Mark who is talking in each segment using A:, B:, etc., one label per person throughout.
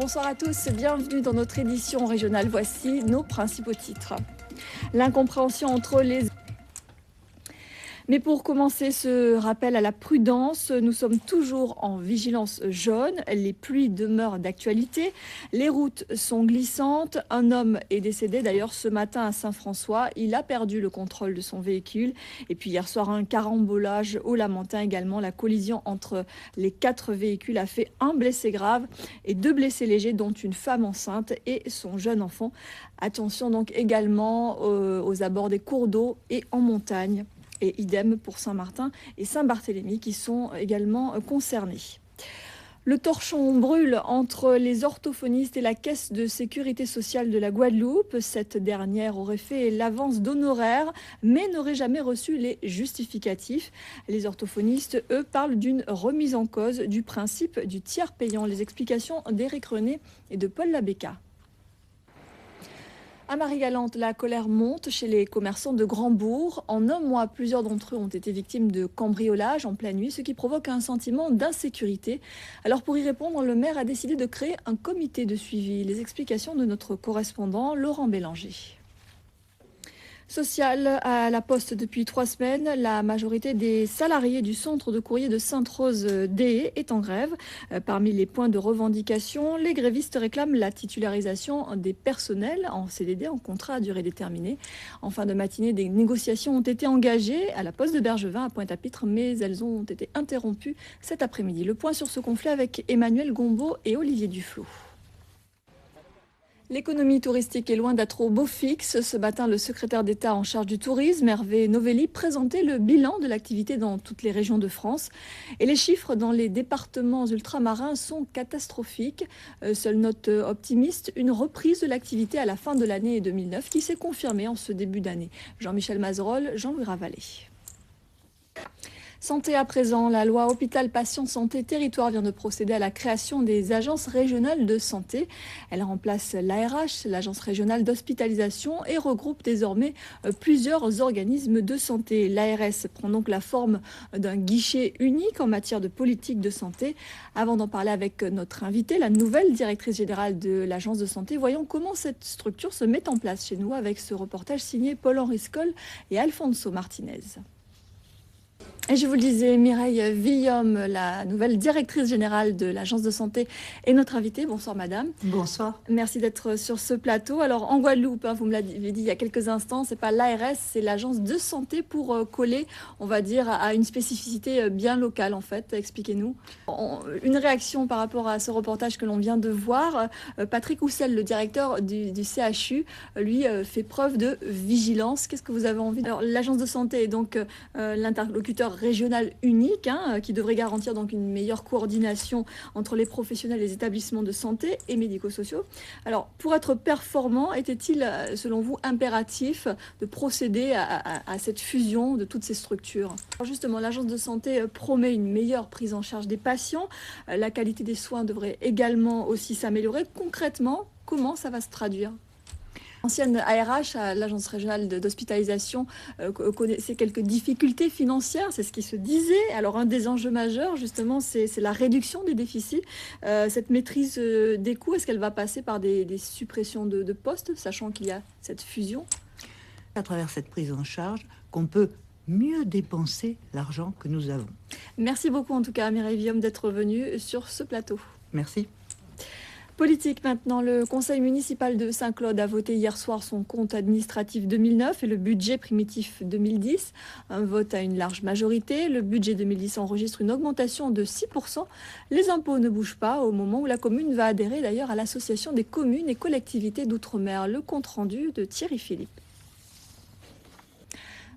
A: bonsoir à tous, bienvenue dans notre édition régionale. Voici nos principaux titres. L'incompréhension entre les... Mais pour commencer ce rappel à la prudence, nous sommes toujours en vigilance jaune. Les pluies demeurent d'actualité. Les routes sont glissantes. Un homme est décédé d'ailleurs ce matin à Saint-François. Il a perdu le contrôle de son véhicule. Et puis hier soir, un carambolage au Lamentin également. La collision entre les 4 véhicules a fait un blessé grave et 2 blessés légers, dont une femme enceinte et son jeune enfant. Attention donc également aux abords des cours d'eau et en montagne. Et idem pour Saint-Martin et Saint-Barthélemy qui sont également concernés. Le torchon brûle entre les orthophonistes et la Caisse de sécurité sociale de la Guadeloupe. Cette dernière aurait fait l'avance d'honoraires, mais n'aurait jamais reçu les justificatifs. Les orthophonistes, eux, parlent d'une remise en cause du principe du tiers payant. Les explications d'Éric René et de Paul Labéca. À Marie-Galante, la colère monte chez les commerçants de Grand-Bourg. En un mois, plusieurs d'entre eux ont été victimes de cambriolage en pleine nuit, ce qui provoque un sentiment d'insécurité. Alors pour y répondre, le maire a décidé de créer un comité de suivi. Les explications de notre correspondant Laurent Bélanger. Social à la Poste depuis 3 semaines, la majorité des salariés du centre de courrier de Sainte-Rose-d'Aie est en grève. Parmi les points de revendication, les grévistes réclament la titularisation des personnels en CDD, en contrat à durée déterminée. En fin de matinée, des négociations ont été engagées à la Poste de Bergevin à Pointe-à-Pitre, mais elles ont été interrompues cet après-midi. Le point sur ce conflit avec Emmanuel Gombaud et Olivier Duflot. L'économie touristique est loin d'être au beau fixe. Ce matin, le secrétaire d'État en charge du tourisme, Hervé Novelli, présentait le bilan de l'activité dans toutes les régions de France. Et les chiffres dans les départements ultramarins sont catastrophiques. Seule note optimiste, une reprise de l'activité à la fin de l'année 2009 qui s'est confirmée en ce début d'année. Jean-Michel Mazerolle, Jean-Louis Ravalet. Santé à présent, la loi Hôpital Patient Santé Territoire vient de procéder à la création des agences régionales de santé. Elle remplace l'ARH, l'agence régionale d'hospitalisation, et regroupe désormais plusieurs organismes de santé. L'ARS prend donc la forme d'un guichet unique en matière de politique de santé. Avant d'en parler avec notre invitée, la nouvelle directrice générale de l'agence de santé, voyons comment cette structure se met en place chez nous avec ce reportage signé Paul-Henri Scoll et Alfonso Martinez. Et je vous le disais, Mireille Villaume, la nouvelle directrice générale de l'agence de santé, est notre invitée. Bonsoir madame.
B: Bonsoir.
A: Merci d'être sur ce plateau. Alors en Guadeloupe, vous me l'avez dit il y a quelques instants, c'est pas l'ARS, c'est l'agence de santé pour coller, on va dire, à une spécificité bien locale en fait. Expliquez-nous. Une réaction par rapport à ce reportage que l'on vient de voir. Patrick Houssel, le directeur du CHU, lui fait preuve de vigilance. Qu'est-ce que vous avez envie? Alors l'agence de santé est donc l'interlocuteur régional unique qui devrait garantir donc une meilleure coordination entre les professionnels et les établissements de santé et médico-sociaux. Alors, pour être performant, était-il, selon vous, impératif de procéder à cette fusion de toutes ces structures? Alors justement, l'agence de santé promet une meilleure prise en charge des patients. La qualité des soins devrait également aussi s'améliorer. Concrètement, comment ça va se traduire? Ancienne ARH, à l'agence régionale d'hospitalisation, connaissait quelques difficultés financières, c'est ce qui se disait. Alors un des enjeux majeurs, justement, c'est la réduction des déficits. Cette maîtrise des coûts, est-ce qu'elle va passer par des suppressions de postes, sachant qu'il y a cette fusion?
B: À travers cette prise en charge, qu'on peut mieux dépenser l'argent que nous avons.
A: Merci beaucoup en tout cas, Mireille Villaume, d'être venue sur ce plateau.
B: Merci.
A: Politique maintenant, le conseil municipal de Saint-Claude a voté hier soir son compte administratif 2009 et le budget primitif 2010. Un vote à une large majorité. Le budget 2010 enregistre une augmentation de 6%. Les impôts ne bougent pas au moment où la commune va adhérer d'ailleurs à l'association des communes et collectivités d'outre-mer. Le compte rendu de Thierry Philippe.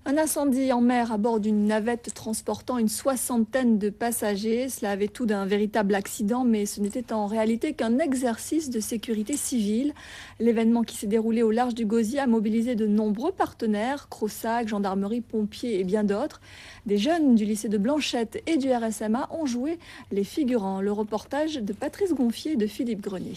A: Un incendie en mer à bord d'une navette transportant une 60aine de passagers. Cela avait tout d'un véritable accident, mais ce n'était en réalité qu'un exercice de sécurité civile. L'événement qui s'est déroulé au large du Gosier a mobilisé de nombreux partenaires, Crossac, gendarmerie, pompiers et bien d'autres. Des jeunes du lycée de Blanchette et du RSMA ont joué les figurants. Le reportage de Patrice Gonfier et de Philippe Grenier.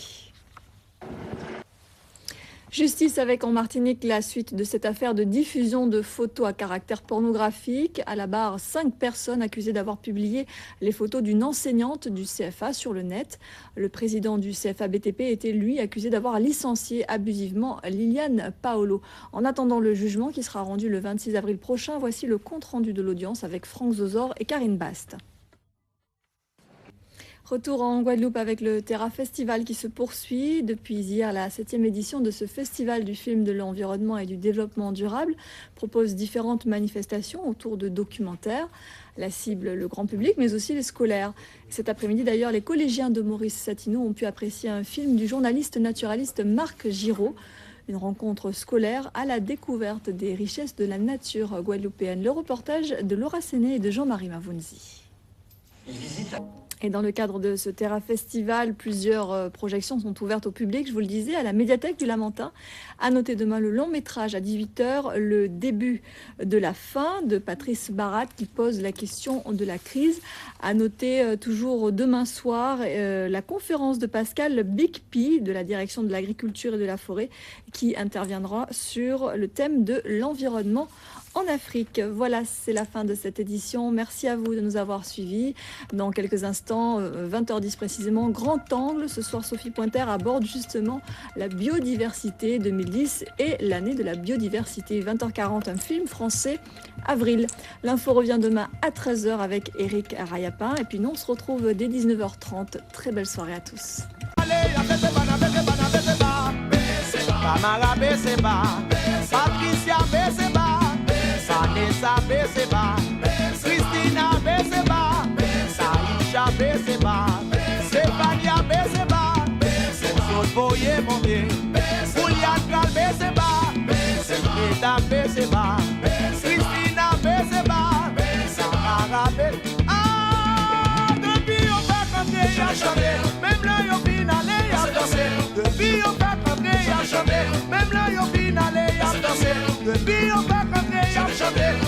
A: Justice avec en Martinique la suite de cette affaire de diffusion de photos à caractère pornographique. À la barre, 5 personnes accusées d'avoir publié les photos d'une enseignante du CFA sur le net. Le président du CFA BTP était lui accusé d'avoir licencié abusivement Liliane Paolo. En attendant le jugement qui sera rendu le 26 avril prochain, voici le compte-rendu de l'audience avec Franck Zozor et Karine Bast. Retour en Guadeloupe avec le Terra Festival qui se poursuit. Depuis hier, la 7e édition de ce festival du film de l'environnement et du développement durable propose différentes manifestations autour de documentaires. La cible, le grand public, mais aussi les scolaires. Cet après-midi, d'ailleurs, les collégiens de Maurice Satineau ont pu apprécier un film du journaliste naturaliste Marc Giraud. Une rencontre scolaire à la découverte des richesses de la nature guadeloupéenne. Le reportage de Laura Séné et de Jean-Marie Mavounzi. Et dans le cadre de ce Terra Festival, plusieurs projections sont ouvertes au public, je vous le disais, à la médiathèque du Lamentin. À noter demain le long métrage à 18h, le début de la fin de Patrice Barat qui pose la question de la crise. À noter toujours demain soir la conférence de Pascal Bigpi de la direction de l'agriculture et de la forêt qui interviendra sur le thème de l'environnement en Afrique. Voilà, c'est la fin de cette édition. Merci à vous de nous avoir suivis. Dans quelques instants, 20h10 précisément, Grand Angle. Ce soir, Sophie Pointer aborde justement la biodiversité 2010 et l'année de la biodiversité. 20h40, un film français, Avril. L'info revient demain à 13h avec Eric Rayapin. Et puis nous, on se retrouve dès 19h30. Très belle soirée à tous.
C: Vanessa Beseba, Christina Beseba, Saïcha Beseba, Stefania Beseba, Sonsot Boye Monté, Julian Gal Beseba, Selmeta Beseba, Christina Beseba, Sahara Beseba. Ah, depuis on va camper à chanter, même là on finale à danser. Depuis on va camper à chanter, même là on finale à danser. Depuis on va camper à chanter.